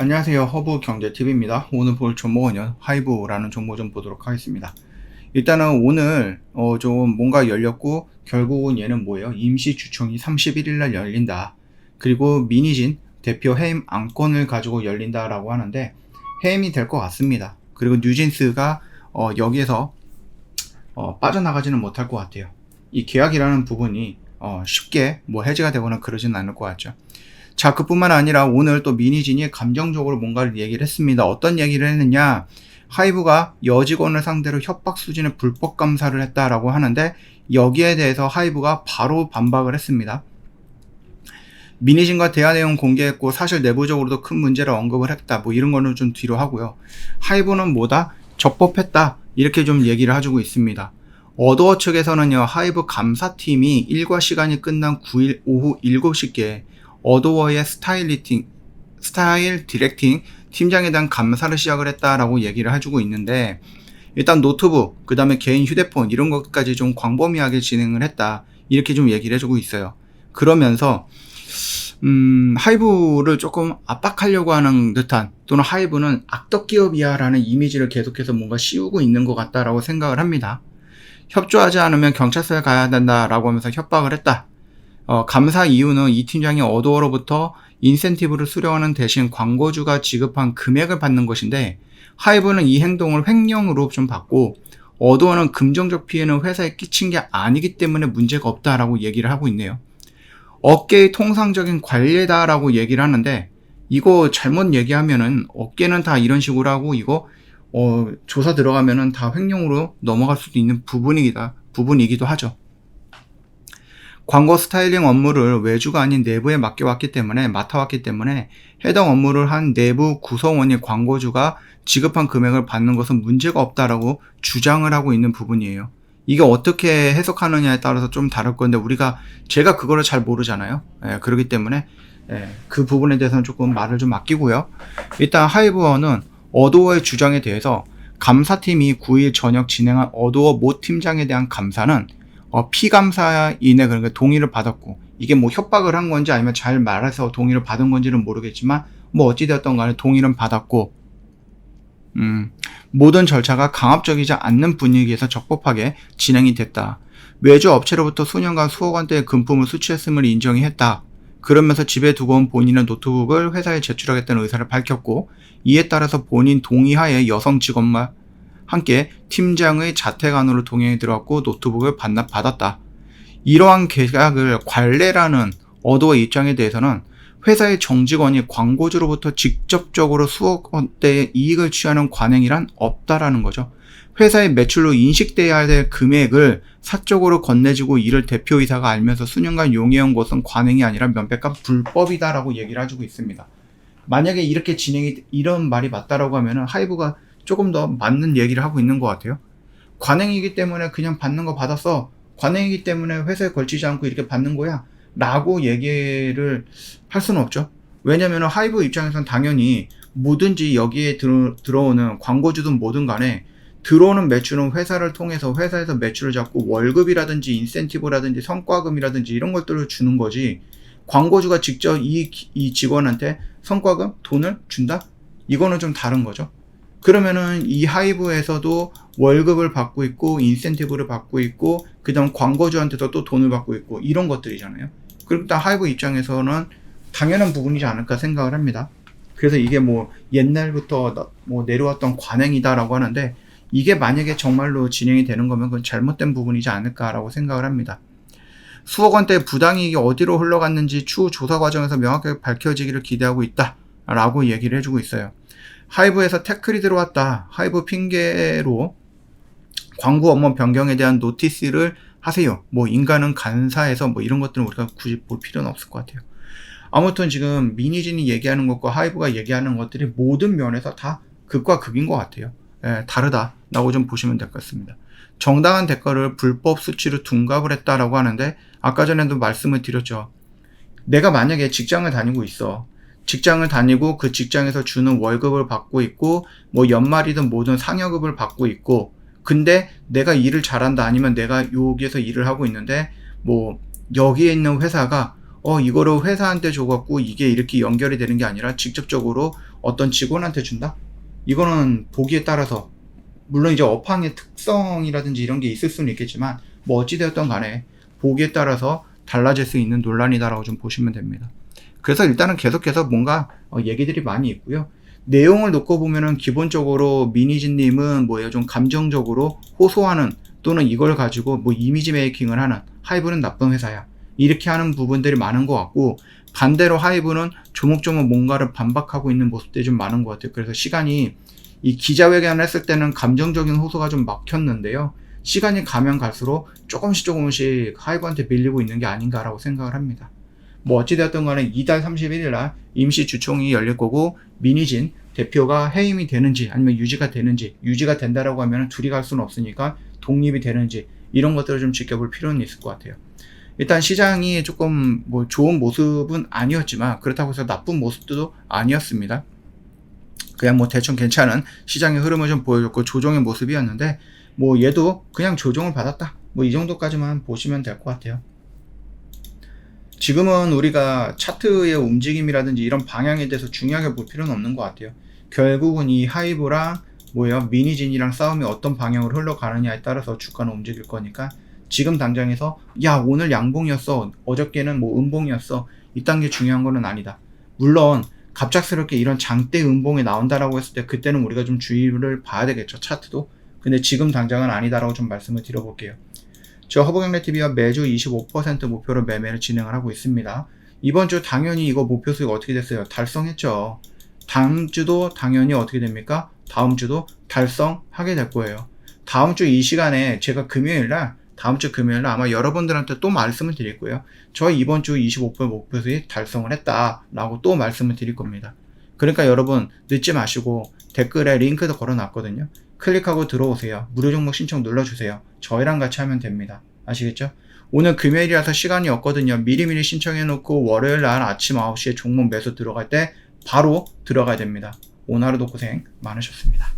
안녕하세요. 허브경제TV입니다. 오늘 볼 종목은요, 하이브라는 종목 좀 보도록 하겠습니다. 일단은 오늘 좀 뭔가 열렸고, 결국은 얘는 뭐예요? 임시주총이 31일날 열린다. 그리고 미니진 대표 해임 안건을 가지고 열린다라고 하는데 해임이 될 것 같습니다. 그리고 뉴진스가 여기에서 빠져나가지는 못할 것 같아요. 이 계약이라는 부분이 쉽게 뭐 해지가 되거나 그러지는 않을 것 같죠. 자, 그뿐만 아니라 오늘 또 미니진이 감정적으로 뭔가를 얘기를 했습니다. 어떤 얘기를 했느냐? 하이브가 여직원을 상대로 협박 수준의 불법 감사를 했다라고 하는데 여기에 대해서 하이브가 바로 반박을 했습니다. 미니진과 대화 내용 공개했고 사실 내부적으로도 큰 문제를 언급을 했다. 뭐 이런 거는 좀 뒤로 하고요. 하이브는 뭐다? 적법했다. 이렇게 좀 얘기를 해주고 있습니다. 어도어 측에서는요, 하이브 감사팀이 일과 시간이 끝난 9일 오후 7시께 어도어의 스타일 디렉팅 팀장에 대한 감사를 시작을 했다라고 얘기를 해주고 있는데, 일단 노트북, 그 다음에 개인 휴대폰 이런 것까지 좀 광범위하게 진행을 했다, 이렇게 좀 얘기를 해주고 있어요. 그러면서 하이브를 조금 압박하려고 하는 듯한, 또는 하이브는 악덕 기업이야 라는 이미지를 계속해서 뭔가 씌우고 있는 것 같다라고 생각을 합니다. 협조하지 않으면 경찰서에 가야 된다라고 하면서 협박을 했다. 감사 이유는 이 팀장이 어도어로부터 인센티브를 수령하는 대신 광고주가 지급한 금액을 받는 것인데, 하이브는 이 행동을 횡령으로 좀 받고 어도어는 금전적 피해는 회사에 끼친 게 아니기 때문에 문제가 없다라고 얘기를 하고 있네요. 업계의 통상적인 관례다라고 얘기를 하는데, 이거 잘못 얘기하면은 업계는 다 이런 식으로 하고 이거 조사 들어가면은 다 횡령으로 넘어갈 수도 있는 부분이기도 하죠. 광고 스타일링 업무를 외주가 아닌 내부에 맡아왔기 때문에 해당 업무를 한 내부 구성원이 광고주가 지급한 금액을 받는 것은 문제가 없다라고 주장을 하고 있는 부분이에요. 이게 어떻게 해석하느냐에 따라서 좀 다를 건데 제가 그거를 잘 모르잖아요. 그렇기 때문에 그 부분에 대해서는 조금 말을 좀 아끼고요. 일단 하이브어는 어도어의 주장에 대해서 감사팀이 9일 저녁 진행한 어도어 모 팀장에 대한 감사는 피감사인의 그러니까 동의를 받았고, 이게 뭐 협박을 한 건지 아니면 잘 말해서 동의를 받은 건지는 모르겠지만 뭐 어찌되었던 간에 동의는 받았고, 모든 절차가 강압적이지 않는 분위기에서 적법하게 진행이 됐다. 외주 업체로부터 수년간 수억 원대의 금품을 수취했음을 인정했다. 그러면서 집에 두고 온 본인의 노트북을 회사에 제출하겠다는 의사를 밝혔고, 이에 따라서 본인 동의하에 여성 직원과 함께 팀장의 자택 안으로 동행에 들어갔고 노트북을 반납받았다. 이러한 계약을 관례라는 어도어 입장에 대해서는 회사의 정직원이 광고주로부터 직접적으로 수억 원대의 이익을 취하는 관행이란 없다라는 거죠. 회사의 매출로 인식돼야 될 금액을 사적으로 건네주고 이를 대표이사가 알면서 수년간 용해온 것은 관행이 아니라 명백한 불법이다라고 얘기를 해주고 있습니다. 만약에 이렇게 이런 말이 맞다라고 하면은 하이브가 조금 더 맞는 얘기를 하고 있는 것 같아요. 관행이기 때문에 그냥 받는 거 받았어. 관행이기 때문에 회사에 걸치지 않고 이렇게 받는 거야. 라고 얘기를 할 수는 없죠. 왜냐면 하이브 입장에서는 당연히 뭐든지 여기에 들어오는 광고주든 뭐든 간에 들어오는 매출은 회사를 통해서 회사에서 매출을 잡고 월급이라든지 인센티브라든지 성과금이라든지 이런 것들을 주는 거지, 광고주가 직접 이 직원한테 성과금, 돈을 준다? 이거는 좀 다른 거죠. 그러면은 이 하이브에서도 월급을 받고 있고 인센티브를 받고 있고 그 다음 광고주한테도 또 돈을 받고 있고 이런 것들이잖아요. 그러니까 하이브 입장에서는 당연한 부분이지 않을까 생각을 합니다. 그래서 이게 뭐 옛날부터 뭐 내려왔던 관행이다라고 하는데, 이게 만약에 정말로 진행이 되는 거면 그건 잘못된 부분이지 않을까라고 생각을 합니다. 수억 원대의 부당이익이 어디로 흘러갔는지 추후 조사 과정에서 명확하게 밝혀지기를 기대하고 있다 라고 얘기를 해주고 있어요. 하이브에서 태클이 들어왔다. 하이브 핑계로 광고 업무 변경에 대한 노티스를 하세요. 뭐 인간은 간사해서 뭐 이런 것들은 우리가 굳이 볼 필요는 없을 것 같아요. 아무튼 지금 미니진이 얘기하는 것과 하이브가 얘기하는 것들이 모든 면에서 다 극과 극인 것 같아요. 다르다라고 좀 보시면 될 것 같습니다. 정당한 대가를 불법 수치로 둔갑을 했다라고 하는데, 아까 전에도 말씀을 드렸죠. 내가 만약에 직장을 다니고 있어. 직장을 다니고 그 직장에서 주는 월급을 받고 있고 뭐 연말이든 뭐든 상여급을 받고 있고, 근데 내가 일을 잘한다, 아니면 내가 여기에서 일을 하고 있는데 뭐 여기에 있는 회사가 이거를 회사한테 줘갖고 이게 이렇게 연결이 되는 게 아니라 직접적으로 어떤 직원한테 준다? 이거는 보기에 따라서 물론 이제 업황의 특성이라든지 이런 게 있을 수는 있겠지만 뭐 어찌되었던 간에 보기에 따라서 달라질 수 있는 논란이다라고 좀 보시면 됩니다. 그래서 일단은 계속해서 뭔가 얘기들이 많이 있고요. 내용을 놓고 보면은 기본적으로 미니진님은 뭐예요? 좀 감정적으로 호소하는 또는 이걸 가지고 뭐 이미지 메이킹을 하는 하이브는 나쁜 회사야. 이렇게 하는 부분들이 많은 것 같고 반대로 하이브는 조목조목 뭔가를 반박하고 있는 모습들이 좀 많은 것 같아요. 그래서 시간이 이 기자회견을 했을 때는 감정적인 호소가 좀 막혔는데요. 시간이 가면 갈수록 조금씩 하이브한테 밀리고 있는 게 아닌가라고 생각을 합니다. 뭐 어찌되었던 간에 이달 31일 날 임시 주총이 열릴 거고 미니진 대표가 해임이 되는지 아니면 유지가 된다라고 하면 둘이 갈 수는 없으니까 독립이 되는지 이런 것들을 좀 지켜볼 필요는 있을 것 같아요. 일단 시장이 조금 뭐 좋은 모습은 아니었지만 그렇다고 해서 나쁜 모습도 아니었습니다. 그냥 뭐 대충 괜찮은 시장의 흐름을 좀 보여줬고 조정의 모습이었는데 뭐 얘도 그냥 조정을 받았다. 뭐 이 정도까지만 보시면 될 것 같아요. 지금은 우리가 차트의 움직임이라든지 이런 방향에 대해서 중요하게 볼 필요는 없는 것 같아요. 결국은 이 하이브랑 미니진이랑 싸움이 어떤 방향으로 흘러가느냐에 따라서 주가는 움직일 거니까 지금 당장에서 야 오늘 양봉이었어 어저께는 뭐 음봉이었어 이딴 게 중요한 거는 아니다. 물론 갑작스럽게 이런 장대 음봉이 나온다라고 했을 때 그때는 우리가 좀 주의를 봐야 되겠죠. 차트도. 근데 지금 당장은 아니다라고 좀 말씀을 드려볼게요. 저 허브경제TV와 매주 25% 목표로 매매를 진행을 하고 있습니다. 이번 주 당연히 이거 목표 수익 어떻게 됐어요? 달성했죠. 다음 주도 당연히 어떻게 됩니까? 다음 주도 달성하게 될 거예요. 다음 주 이 시간에 제가 다음 주 금요일날 아마 여러분들한테 또 말씀을 드릴 거예요. 저 이번 주 25% 목표 수익 달성을 했다라고 또 말씀을 드릴 겁니다. 그러니까 여러분 늦지 마시고 댓글에 링크도 걸어놨거든요. 클릭하고 들어오세요. 무료 종목 신청 눌러주세요. 저희랑 같이 하면 됩니다. 아시겠죠? 오늘 금요일이라서 시간이 없거든요. 미리미리 신청해놓고 월요일날 아침 9시에 종목 매수 들어갈 때 바로 들어가야 됩니다. 오늘 하루도 고생 많으셨습니다.